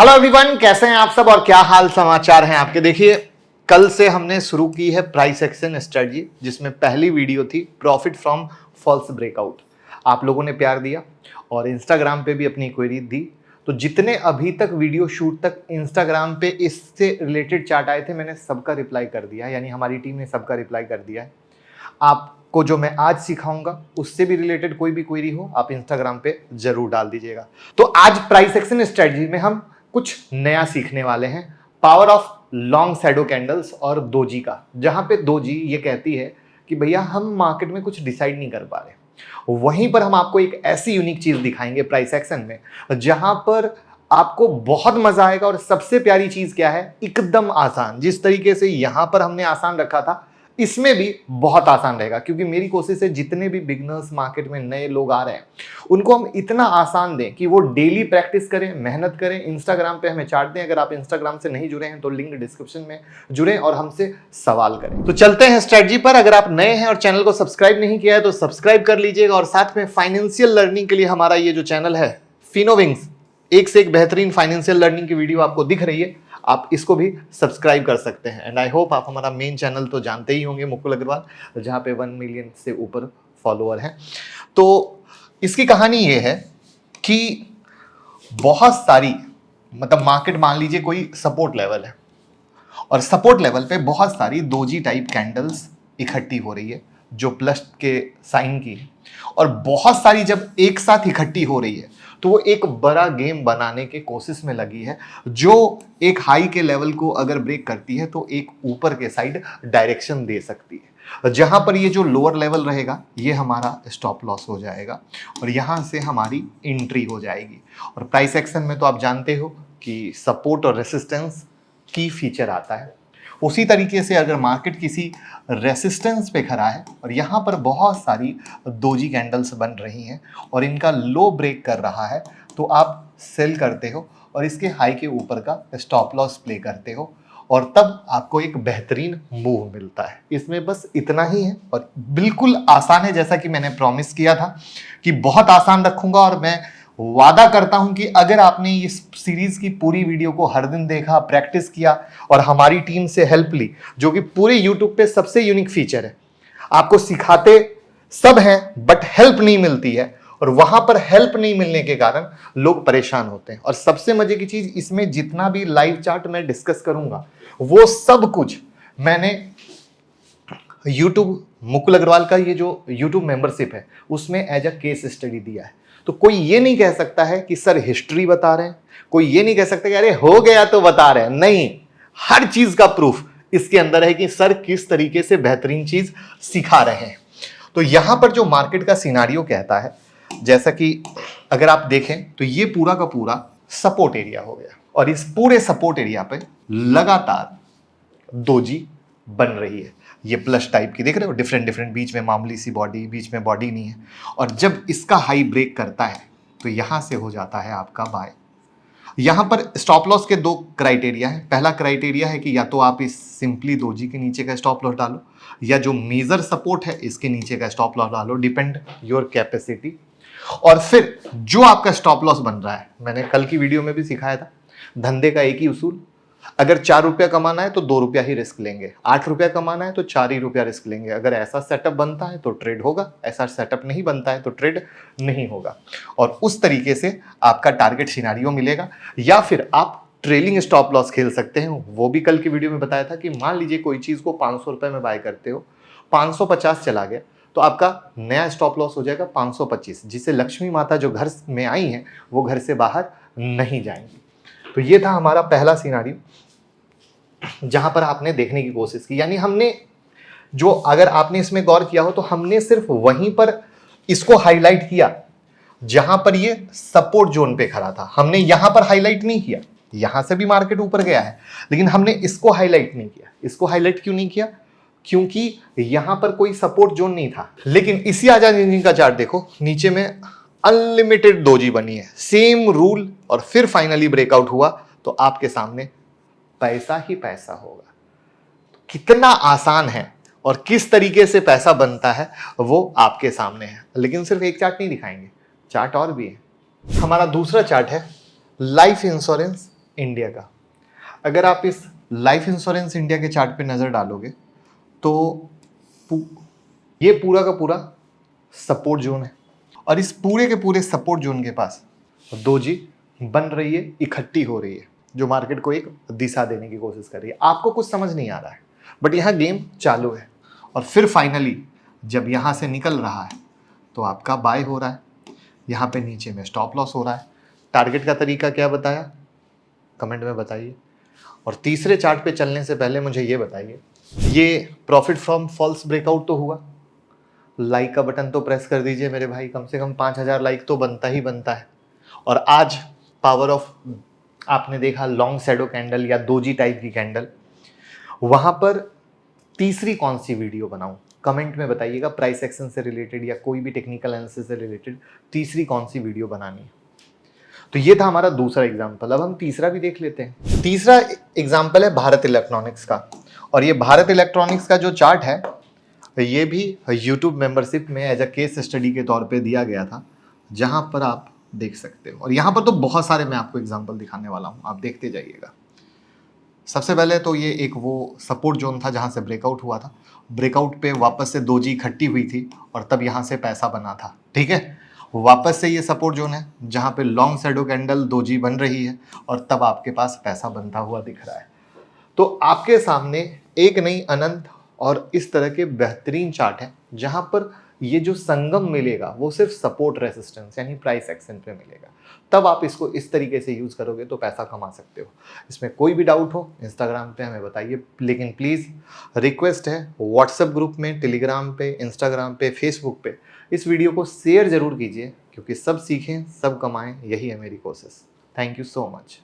Hello everyone, कैसे हैं आप सब और क्या हाल समाचार हैं आपके। देखिए, कल से हमने शुरू की है प्राइस एक्शन स्ट्रेटजी, जिसमें पहली वीडियो थी प्रॉफिट फ्रॉम फॉल्स ब्रेकआउट। आप लोगों ने प्यार दिया और इंस्टाग्राम पे भी अपनी क्वेरी दी। तो जितने अभी तक वीडियो शूट तक इंस्टाग्राम पे इससे रिलेटेड चार्ट आए थे, मैंने सबका रिप्लाई कर दिया है, यानी हमारी टीम ने सबका रिप्लाई कर दिया है। आपको जो मैं आज सिखाऊंगा उससे भी रिलेटेड कोई भी क्वेरी हो, आप इंस्टाग्राम पे जरूर डाल दीजिएगा। तो आज प्राइस एक्शन स्ट्रेटजी में हम कुछ नया सीखने वाले हैं, power of long shadow candles और दोजी का। जहां पे दोजी ये कहती है कि भैया हम मार्केट में कुछ डिसाइड नहीं कर पा रहे, वहीं पर हम आपको एक ऐसी यूनिक चीज दिखाएंगे प्राइस एक्शन में, जहां पर आपको बहुत मजा आएगा। और सबसे प्यारी चीज क्या है, एकदम आसान। जिस तरीके से यहां पर हमने आसान रखा था, इसमें भी बहुत आसान रहेगा, क्योंकि मेरी कोशिश है जितने भी बिगनर्स मार्केट में नए लोग आ रहे हैं उनको हम इतना आसान दें कि वो डेली प्रैक्टिस करें, मेहनत करें। इंस्टाग्राम पे हमें चार्ट दें। अगर आप इंस्टाग्राम से नहीं जुड़े हैं तो लिंक डिस्क्रिप्शन में जुड़ें और हमसे सवाल करें। तो चलते हैं स्ट्रेटजी पर। अगर आप नए हैं और चैनल को सब्सक्राइब नहीं किया है तो सब्सक्राइब कर लीजिएगा, और साथ में फाइनेंशियल लर्निंग के लिए हमारा ये जो चैनल है फिनोविंग्स, एक से एक बेहतरीन फाइनेंशियल लर्निंग की वीडियो आपको दिख रही है, आप इसको भी सब्सक्राइब कर सकते हैं। एंड आई होप आप हमारा मेन चैनल तो जानते ही होंगे, मुकुल अग्रवाल, जहां पे 1 मिलियन से ऊपर फॉलोअर हैं। तो इसकी कहानी ये है कि बहुत सारी, मतलब मार्केट मान लीजिए कोई सपोर्ट लेवल है, और सपोर्ट लेवल पे बहुत सारी दोजी टाइप कैंडल्स इकट्ठी हो रही है जो प्लस के साइन की है, और बहुत सारी जब एक साथ इकट्ठी हो रही है तो वो एक बड़ा गेम बनाने के कोशिश में लगी है, जो एक हाई के लेवल को अगर ब्रेक करती है तो एक ऊपर के साइड डायरेक्शन दे सकती है। जहां पर ये जो लोअर लेवल रहेगा ये हमारा स्टॉप लॉस हो जाएगा, और यहां से हमारी एंट्री हो जाएगी। और प्राइस एक्शन में तो आप जानते हो कि सपोर्ट और रेसिस्टेंस की फीचर आता है। उसी तरीके से अगर मार्केट किसी रेसिस्टेंस पे खड़ा है और यहाँ पर बहुत सारी दोजी कैंडल्स बन रही हैं और इनका लो ब्रेक कर रहा है, तो आप सेल करते हो और इसके हाई के ऊपर का स्टॉप लॉस प्ले करते हो, और तब आपको एक बेहतरीन मूव मिलता है। इसमें बस इतना ही है और बिल्कुल आसान है, जैसा कि मैंने प्रॉमिस किया था कि बहुत आसान रखूंगा। और मैं वादा करता हूं कि अगर आपने इस सीरीज की पूरी वीडियो को हर दिन देखा, प्रैक्टिस किया और हमारी टीम से हेल्प ली, जो कि पूरे यूट्यूब पे सबसे यूनिक फीचर है, आपको सिखाते सब हैं बट हेल्प नहीं मिलती है, और वहां पर हेल्प नहीं मिलने के कारण लोग परेशान होते हैं। और सबसे मजे की चीज, इसमें जितना भी लाइव चार्ट मैं डिस्कस करूंगा वो सब कुछ मैंने यूट्यूब, मुकुल अग्रवाल का ये जो यूट्यूब मेंबरशिप है उसमें एज अ केस स्टडी दिया है। तो कोई ये नहीं कह सकता है कि सर हिस्ट्री बता रहे हैं, कोई ये नहीं कह सकता कि अरे हो गया तो बता रहे हैं। नहीं, हर चीज का प्रूफ इसके अंदर है कि सर किस तरीके से बेहतरीन चीज सिखा रहे हैं। तो यहां पर जो मार्केट का सिनारियो कहता है, जैसा कि अगर आप देखें तो ये पूरा का पूरा सपोर्ट एरिया हो गया, और इस पूरे सपोर्ट एरिया पे लगातार दोजी बन रही है। ये प्लस टाइप की देख रहे हो, डिफरेंट डिफरेंट, बीच में मामूली सी बॉडी, बीच में बॉडी नहीं है। और जब इसका हाई ब्रेक करता है तो यहां से हो जाता है आपका बाय। यहां पर स्टॉप लॉस के दो क्राइटेरिया है। पहला क्राइटेरिया है कि या तो आप इस सिंपली दोजी के नीचे का स्टॉप लॉस डालो, या जो मेजर सपोर्ट है इसके नीचे का स्टॉप लॉस डालो, डिपेंड योर कैपेसिटी। और फिर जो आपका स्टॉप लॉस बन रहा है, मैंने कल की वीडियो में भी सिखाया था, धंधे का एक ही उसूल, अगर 4 रुपया कमाना है तो 2 रुपया ही रिस्क लेंगे, 8 रुपया कमाना है तो 4 ही रुपया रिस्क लेंगे। अगर ऐसा सेटअप बनता है तो ट्रेड होगा, ऐसा सेटअप नहीं बनता है तो ट्रेड नहीं होगा। और उस तरीके से आपका टारगेट सिनारियो मिलेगा। या फिर आप ट्रेलिंग स्टॉप लॉस खेल सकते हैं, वो भी कल की वीडियो में बताया था कि मान लीजिए कोई चीज को 500 रुपए में बाय करते हो, 550 चला गया तो आपका नया स्टॉप लॉस हो जाएगा 525, जिससे लक्ष्मी माता जो घर में आई हैं वो घर से बाहर नहीं जाएंगी। तो ये था हमारा पहला सिनारियो, जहां पर आपने देखने की कोशिश की। यानी हमने जो, अगर आपने इसमें गौर किया हो तो हमने सिर्फ वहीं पर इसको हाईलाइट किया जहां पर ये सपोर्ट जोन पे खड़ा था। हमने यहां पर हाईलाइट नहीं किया, यहां से भी मार्केट ऊपर गया है, लेकिन हमने इसको हाईलाइट नहीं किया। इसको हाईलाइट क्यों नहीं किया? क्योंकि यहां पर कोई सपोर्ट जोन नहीं था। लेकिन इसी आजाद इंजन का चार्ट देखो, नीचे में अनलिमिटेड दोजी बनी है, सेम रूल, और फिर फाइनली ब्रेकआउट हुआ तो आपके सामने पैसा ही पैसा होगा। तो कितना आसान है और किस तरीके से पैसा बनता है वो आपके सामने है। लेकिन सिर्फ एक चार्ट नहीं दिखाएंगे, चार्ट और भी है। हमारा दूसरा चार्ट है लाइफ इंश्योरेंस इंडिया का। अगर आप इस लाइफ इंश्योरेंस इंडिया के चार्ट पे नज़र डालोगे तो ये पूरा का पूरा सपोर्ट जोन है, और इस पूरे के पूरे सपोर्ट जोन के पास डोजी बन रही है, इकट्ठी हो रही है, जो मार्केट को एक दिशा देने की कोशिश कर रही है। आपको कुछ समझ नहीं आ रहा है, बट यहाँ गेम चालू है, और फिर फाइनली जब यहाँ से निकल रहा है तो आपका बाय हो रहा है, यहाँ पे नीचे में स्टॉप लॉस हो रहा है। टारगेट का तरीका क्या बताया, कमेंट में बताइए। और तीसरे चार्ट पे चलने से पहले मुझे ये बताइए, ये प्रॉफिट फ्रॉम फॉल्स ब्रेकआउट तो हुआ, लाइक का बटन तो प्रेस कर दीजिए मेरे भाई, कम से कम 5000 लाइक तो बनता ही बनता है। और आज पावर ऑफ, आपने देखा लॉन्ग शैडो कैंडल या दोजी टाइप की कैंडल, वहां पर तीसरी कौन सी वीडियो बनाऊं, कमेंट में बताइएगा। प्राइस एक्शन से रिलेटेड या कोई भी टेक्निकल एनालिसिस से रिलेटेड तीसरी कौन सी वीडियो बनानी है। तो ये था हमारा दूसरा एग्जाम्पल। अब हम तीसरा भी देख लेते हैं। तीसरा एग्जाम्पल है भारत इलेक्ट्रॉनिक्स का, और ये भारत इलेक्ट्रॉनिक्स का जो चार्ट है ये भी यूट्यूब मेंबरशिप में एज अ केस स्टडी के तौर पे दिया गया था, जहां पर आप देख सकते हो। और यहाँ पर तो बहुत सारे मैं आपको एग्जाम्पल दिखाने वाला हूँ, आप देखते जाइएगा। सबसे पहले तो ये एक वो सपोर्ट जोन था जहाँ से ब्रेकआउट हुआ था, ब्रेकआउट पे वापस से दोजी इकट्ठी हुई थी और तब यहाँ से पैसा बना था, ठीक है। वापस से ये सपोर्ट जोन है जहाँ पे लॉन्ग शैडो कैंडल दोजी बन रही है और तब आपके पास पैसा बनता हुआ दिख रहा है। तो आपके सामने एक नहीं अनंत और इस तरह के बेहतरीन चार्ट है, जहां पर ये जो संगम मिलेगा वो सिर्फ सपोर्ट रेसिस्टेंस यानी प्राइस एक्शन पे मिलेगा। तब आप इसको इस तरीके से यूज करोगे तो पैसा कमा सकते हो। इसमें कोई भी डाउट हो इंस्टाग्राम पे हमें बताइए, लेकिन प्लीज़ रिक्वेस्ट है व्हाट्सएप ग्रुप में, टेलीग्राम पे, इंस्टाग्राम पे, फेसबुक पे इस वीडियो को शेयर जरूर कीजिए, क्योंकि सब सीखें सब कमाएं, यही है मेरी कोशिश। Thank you so much.